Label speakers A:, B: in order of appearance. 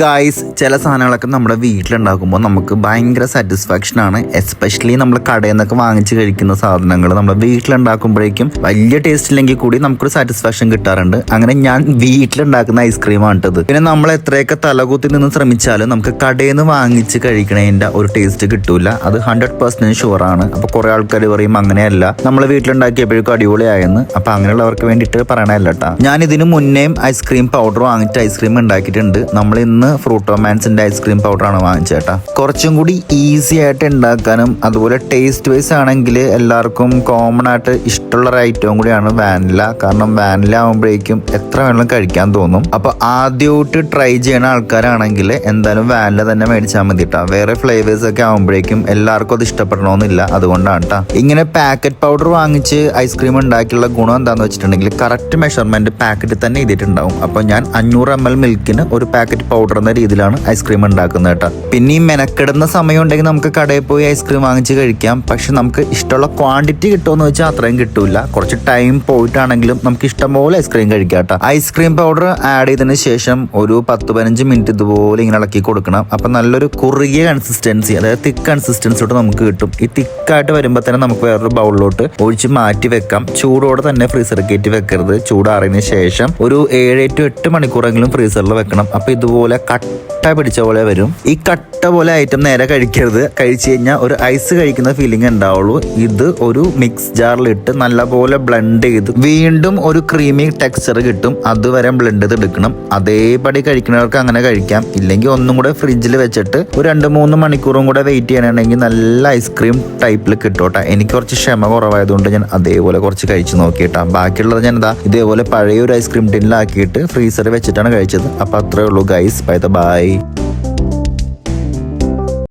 A: Guys, ചില സാധനങ്ങളൊക്കെ നമ്മുടെ വീട്ടിലുണ്ടാക്കുമ്പോൾ നമുക്ക് ഭയങ്കര സാറ്റിസ്ഫാക്ഷൻ ആണ്. എസ്പെഷ്യലി നമ്മൾ കടയിൽ നിന്നൊക്കെ വാങ്ങിച്ച് കഴിക്കുന്ന സാധനങ്ങൾ നമ്മുടെ വീട്ടിലുണ്ടാക്കുമ്പോഴേക്കും വലിയ ടേസ്റ്റ് ഇല്ലെങ്കിൽ കൂടി നമുക്കൊരു സാറ്റിസ്ഫാക്ഷൻ കിട്ടാറുണ്ട്. അങ്ങനെ ഞാൻ വീട്ടിലുണ്ടാക്കുന്ന ഐസ്ക്രീമാണ് ഇട്ടത്. പിന്നെ നമ്മൾ എത്രയൊക്കെ തലകുത്തി നിന്ന് ശ്രമിച്ചാലും നമുക്ക് കടയിൽ നിന്ന് വാങ്ങിച്ച് കഴിക്കണതിൻ്റെ ഒരു ടേസ്റ്റ് കിട്ടൂല. അത് 100% ഷുവറാണ്. അപ്പോൾ കുറേ ആൾക്കാർ പറയും അങ്ങനെയല്ല, നമ്മൾ വീട്ടിലുണ്ടാക്കിയപ്പോഴേക്കും അടിപൊളിയായെന്ന്. അപ്പോൾ അങ്ങനെയുള്ളവർക്ക് വേണ്ടിയിട്ട് പറയണല്ല കേട്ടോ. ഞാൻ ഇതിന് മുന്നേയും ഐസ്ക്രീം പൗഡർ വാങ്ങിച്ച് ഐസ്ക്രീം ഉണ്ടാക്കിയിട്ടുണ്ട്. നമ്മൾ ഇന്ന് ഫ്രൂട്ടോമാൻസിന്റെ ഐസ്ക്രീം പൗഡറാണ് വാങ്ങിച്ചേട്ടാ. കുറച്ചും കൂടി ഈസി ആയിട്ട് ഉണ്ടാക്കാനും അതുപോലെ ടേസ്റ്റ് വൈസ് ആണെങ്കിൽ എല്ലാവർക്കും കോമൺ ആയിട്ട് ഇഷ്ടമുള്ള ഒരു ഐറ്റവും കൂടിയാണ് വാനില. കാരണം വാനില ആകുമ്പോഴേക്കും എത്ര വേണമെങ്കിലും കഴിക്കാൻ തോന്നും. അപ്പൊ ആദ്യമായിട്ട് ട്രൈ ചെയ്യണ ആൾക്കാരാണെങ്കിൽ എന്തായാലും വാനില തന്നെ മേടിച്ചാൽ മതി കേട്ടോ. വേറെ ഫ്ലേവേഴ്സ് ഒക്കെ ആകുമ്പോഴേക്കും എല്ലാവർക്കും അത് ഇഷ്ടപ്പെടണമെന്നില്ല. അതുകൊണ്ടാണ് കേട്ടോ ഇങ്ങനെ പാക്കറ്റ് പൗഡർ വാങ്ങിച്ച് ഐസ്ക്രീം ഉണ്ടാക്കിയുള്ള ഗുണം എന്താന്ന് വെച്ചിട്ടുണ്ടെങ്കിൽ കറക്റ്റ് മെഷർമെന്റ് പാക്കറ്റിൽ തന്നെ എഴുതിയിട്ടുണ്ടാവും. അപ്പൊ ഞാൻ 500 ml മിൽക്കിന് ഒരു പാക്കറ്റ് പൗഡർ എന്ന രീതിയിലാണ് ഐസ്ക്രീം ഉണ്ടാക്കുന്നത് കേട്ടോ. പിന്നെ ഈ മെനക്കെടുന്ന സമയം ഉണ്ടെങ്കിൽ നമുക്ക് കടയിൽ പോയി ഐസ്ക്രീം വാങ്ങിച്ച് കഴിക്കാം. പക്ഷെ നമുക്ക് ഇഷ്ടമുള്ള ക്വാണ്ടിറ്റി കിട്ടുമെന്ന് വെച്ചാൽ അത്രയും കിട്ടൂല. കുറച്ച് ടൈം പോയിട്ടാണെങ്കിലും നമുക്ക് ഇഷ്ടംപോലെ ഐസ്ക്രീം കഴിക്കാം കേട്ടോ. ഐസ്ക്രീം പൗഡർ ആഡ് ചെയ്തതിന് ശേഷം ഒരു 10-15 മിനിറ്റ് ഇതുപോലെ ഇങ്ങനെ ഇളക്കി കൊടുക്കണം. അപ്പൊ നല്ലൊരു കുറുകിയ കൺസിസ്റ്റൻസി, അതായത് തിക്ക് കൺസിസ്റ്റൻസിയോട്ട് നമുക്ക് കിട്ടും. ഈ തിക്കായിട്ട് വരുമ്പോൾ തന്നെ നമുക്ക് വേറൊരു ബൗളിലോട്ട് ഒഴിച്ച് മാറ്റി വെക്കാം. ചൂടോടെ തന്നെ ഫ്രീസറിൽ കയറ്റി വെക്കരുത്. ചൂടാറിയതിന് ശേഷം ഒരു 7 to 8 മണിക്കൂറെങ്കിലും ഫ്രീസറിൽ വെക്കണം. അപ്പൊ ഇതുപോലെ കട്ട പിടിച്ച പോലെ വരും. ഈ കട്ട പോലെ ഐറ്റം നേരെ കഴിക്കരുത്. കഴിച്ചു കഴിഞ്ഞാൽ ഒരു ഐസ് കഴിക്കുന്ന ഫീലിംഗ് ഉണ്ടാവുള്ളൂ. ഇത് ഒരു മിക്സ് ജാറിലിട്ട് നല്ലപോലെ ബ്ലെൻഡ് ചെയ്ത് വീണ്ടും ഒരു ക്രീമി ടെക്സ്ചർ കിട്ടും. അതുവരെ ബ്ലെൻഡ് ചെയ്ത് എടുക്കണം. അതേപടി കഴിക്കുന്നവർക്ക് അങ്ങനെ കഴിക്കാം. ഇല്ലെങ്കിൽ ഒന്നും കൂടെ ഫ്രിഡ്ജിൽ വെച്ചിട്ട് ഒരു 2-3 മണിക്കൂറും കൂടെ വെയിറ്റ് ചെയ്യാനാണെങ്കിൽ നല്ല ഐസ്ക്രീം ടൈപ്പിൽ കിട്ടോട്ടെ. എനിക്ക് കുറച്ച് ക്ഷമ കുറവായതുകൊണ്ട് ഞാൻ അതേപോലെ കുറച്ച് കഴിച്ചു നോക്കിയിട്ടാ. ബാക്കിയുള്ളത് ഞാൻ ഇതേപോലെ പഴയ ഒരു ഐസ്ക്രീം ടിന്നിലാക്കിയിട്ട് ഫ്രീസറിൽ വെച്ചിട്ടാണ് കഴിച്ചത്. അപ്പോൾ അത്രേ ഉള്ളൂ ഗൈസ്. ബൈ.